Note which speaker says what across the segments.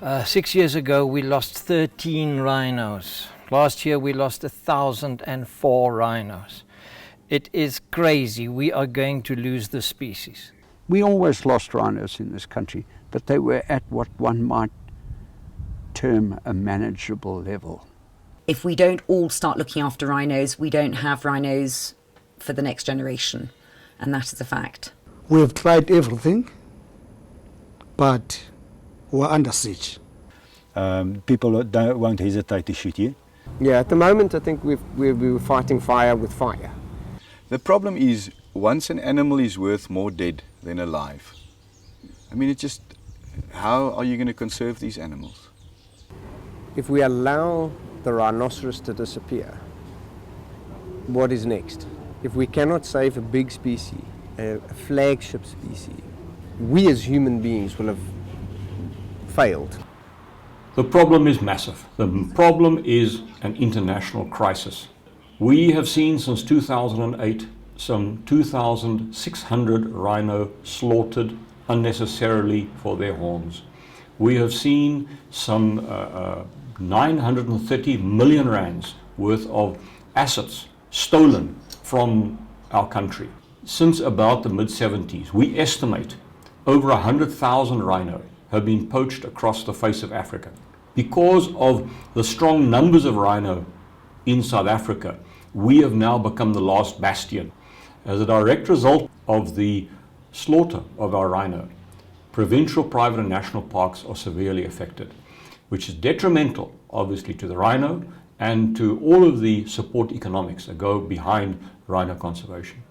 Speaker 1: 6 years ago we lost 13 rhinos. Last year we lost 1,004 rhinos. It is crazy. We are going to lose the species.
Speaker 2: We always lost rhinos in this country, but they were at what one might term a manageable level.
Speaker 3: If we don't all start looking after rhinos, we don't have rhinos for the next generation, and that is a fact.
Speaker 4: We have tried everything, but we're under siege.
Speaker 5: People won't hesitate to shoot you.
Speaker 6: Yeah, at the moment I think we're fighting fire with fire.
Speaker 7: The problem is, once an animal is worth more dead than alive, I mean, how are you going to conserve these animals?
Speaker 6: If we allow the rhinoceros to disappear, what is next? If we cannot save a big species, a flagship species, we as human beings will have failed.
Speaker 8: The problem is massive. The problem is an international crisis. We have seen since 2008 some 2,600 rhino slaughtered unnecessarily for their horns. We have seen some 930 million rands worth of assets stolen from our country. Since about the mid-70s, we estimate over 100,000 rhino have been poached across the face of Africa. Because of the strong numbers of rhino in South Africa, we have now become the last bastion. As a direct result of the slaughter of our rhino, provincial, private and national parks are severely affected, which is detrimental, obviously, to the rhino and to all of the support economics that go behind rhino conservation.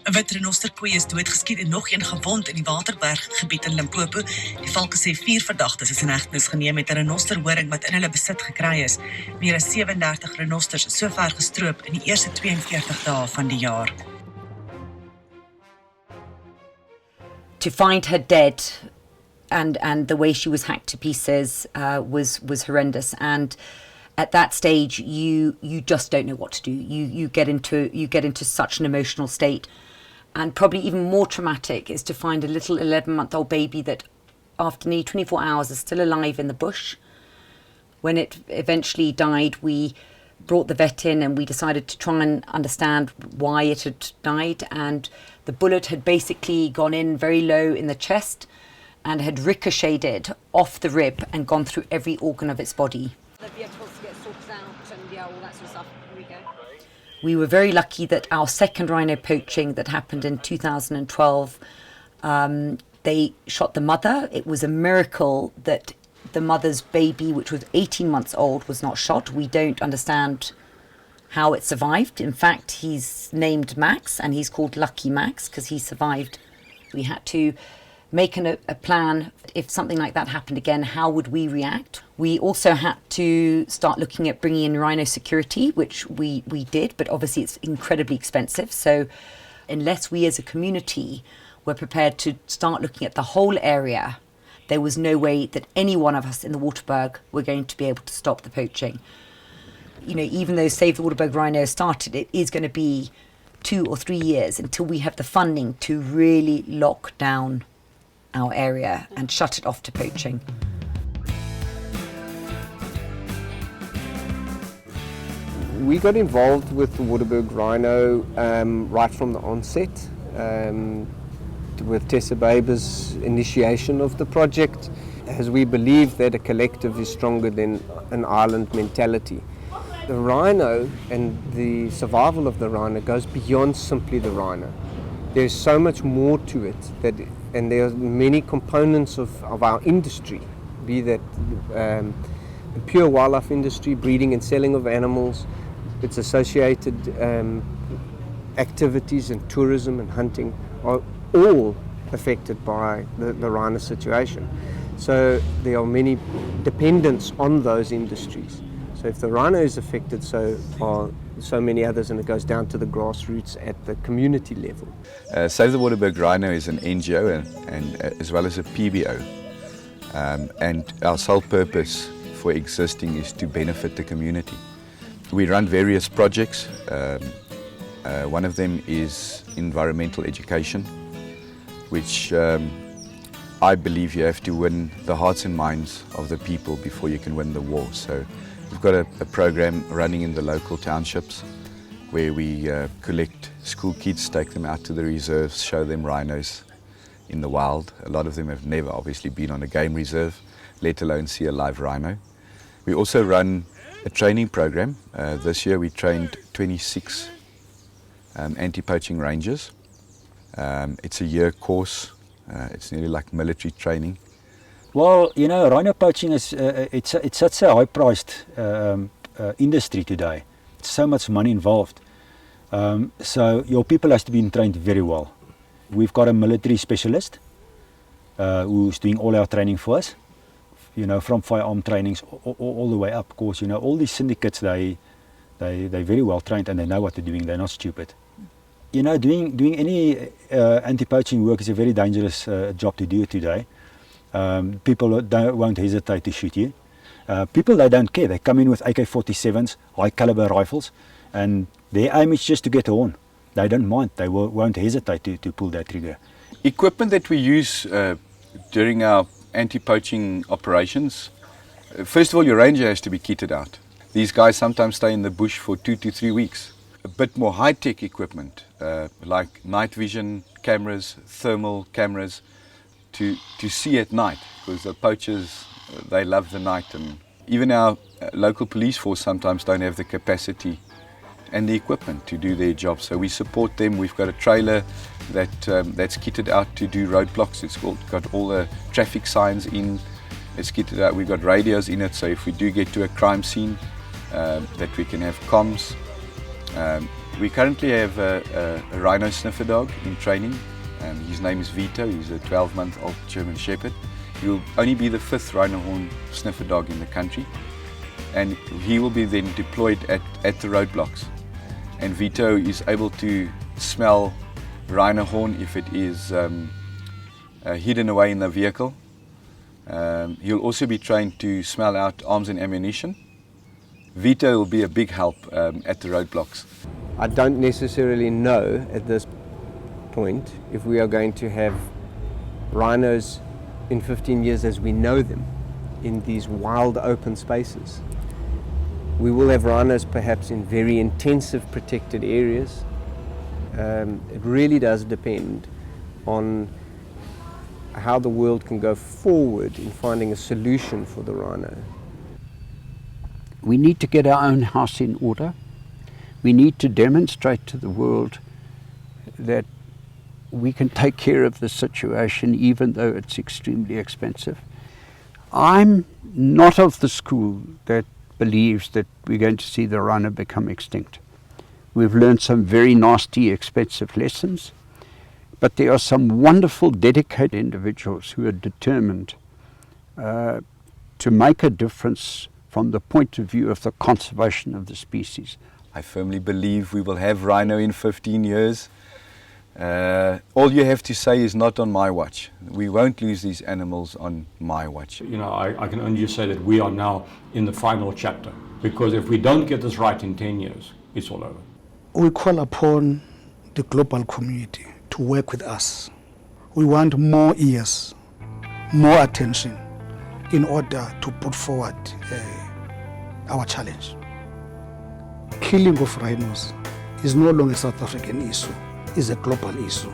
Speaker 9: Een wit renosterkoei is doodgeskiet en nog een gewond in die Waterberg gebied in Limpopo. Die valke sê 4 verdagtes is in hegtenis geneem met 'n renosterhoring wat in hulle besit gekry is. Meer as 37 renosters is sover gestroop in die eerste 42 dae van die jaar.
Speaker 3: To find her dead and the way she was hacked to pieces was horrendous. And at that stage, you just don't know what to do. You get into such an emotional state. And probably even more traumatic is to find a little 11-month-old baby that after nearly 24 hours is still alive in the bush. When it eventually died, we brought the vet in and we decided to try and understand why it had died. And the bullet had basically gone in very low in the chest and had ricocheted off the rib and gone through every organ of its body.
Speaker 10: The vehicles get sorted out and all that sort of stuff. Here we go.
Speaker 3: We were very lucky that our second rhino poaching that happened in 2012, they shot the mother. It was a miracle that the mother's baby, which was 18 months old, was not shot. We don't understand how it survived. In fact, he's named Max and he's called Lucky Max because he survived. We had to make a plan. If something like that happened again, how would we react? We also had to start looking at bringing in rhino security, which we did, but obviously it's incredibly expensive. So unless we as a community were prepared to start looking at the whole area, there was no way that any one of us in the Waterberg were going to be able to stop the poaching. You know, even though Save the Waterberg Rhino started, it is going to be 2 or 3 years until we have the funding to really lock down our area and shut it off to poaching.
Speaker 6: We got involved with the Waterberg Rhino right from the onset, with Tessa Baber's initiation of the project, as we believe that a collective is stronger than an island mentality. The rhino and the survival of the rhino goes beyond simply the rhino. There's so much more to it, and there are many components of our industry, be that the pure wildlife industry, breeding and selling of animals, its associated activities and tourism and hunting are all affected by the rhino situation. So there are many dependents on those industries. So if the rhino is affected, so are so many others, and it goes down to the grassroots at the community level.
Speaker 7: Save the Waterberg Rhino is an NGO and as well as a PBO. And our sole purpose for existing is to benefit the community. We run various projects. One of them is environmental education, which I believe you have to win the hearts and minds of the people before you can win the war. So we've got a program running in the local townships where we collect school kids, take them out to the reserves, show them rhinos in the wild. A lot of them have never obviously been on a game reserve, let alone see a live rhino. We also run a training program. This year we trained 26 anti-poaching rangers. It's a year course. It's nearly like military training.
Speaker 5: Well, you know, rhino poaching is it's such a high-priced industry today. It's so much money involved. So your people has to be trained very well. We've got a military specialist who's doing all our training for us. You know, from firearm trainings all the way up. Of course, you know, all these syndicates they're very well trained and they know what they're doing. They're not stupid. You know, doing any anti-poaching work is a very dangerous job to do today. People won't hesitate to shoot you. People, they don't care. They come in with AK-47s, high caliber rifles, and their aim is just to get a horn. They don't mind. They won't hesitate to pull that trigger.
Speaker 7: Equipment that we use during our anti-poaching operations, first of all, your ranger has to be kitted out. These guys sometimes stay in the bush for 2 to 3 weeks. A bit more high-tech equipment like night vision cameras, thermal cameras to see at night, because the poachers, they love the night, and even our local police force sometimes don't have the capacity and the equipment to do their job. So we support them. We've got a trailer that's kitted out to do roadblocks. It's got all the traffic signs in. It's kitted out. We've got radios in it, so if we do get to a crime scene, that we can have comms. We currently have a rhino sniffer dog in training. His name is Vito. He's a 12-month-old German Shepherd. He'll only be the 5th rhino horn sniffer dog in the country, and he will be then deployed at the roadblocks. And Vito is able to smell rhino horn if it is hidden away in the vehicle. He'll also be trained to smell out arms and ammunition. Vito will be a big help at the roadblocks.
Speaker 6: I don't necessarily know at this point if we are going to have rhinos in 15 years as we know them in these wild open spaces. We will have rhinos perhaps in very intensive protected areas. It really does depend on how the world can go forward in finding a solution for the rhino.
Speaker 2: We need to get our own house in order. We need to demonstrate to the world that we can take care of the situation even though it's extremely expensive. I'm not of the school that believes that we're going to see the rhino become extinct. We've learned some very nasty, expensive lessons, but there are some wonderful, dedicated individuals who are determined to make a difference from the point of view of the conservation of the species.
Speaker 7: I firmly believe we will have rhino in 15 years. All you have to say is not on my watch. We won't lose these animals on my watch.
Speaker 8: You know, I can only say that we are now in the final chapter, because if we don't get this right in 10 years, it's all over.
Speaker 4: We call upon the global community to work with us. We want more ears, more attention in order to put forward our challenge. Killing of rhinos is no longer a South African issue, it's a global issue.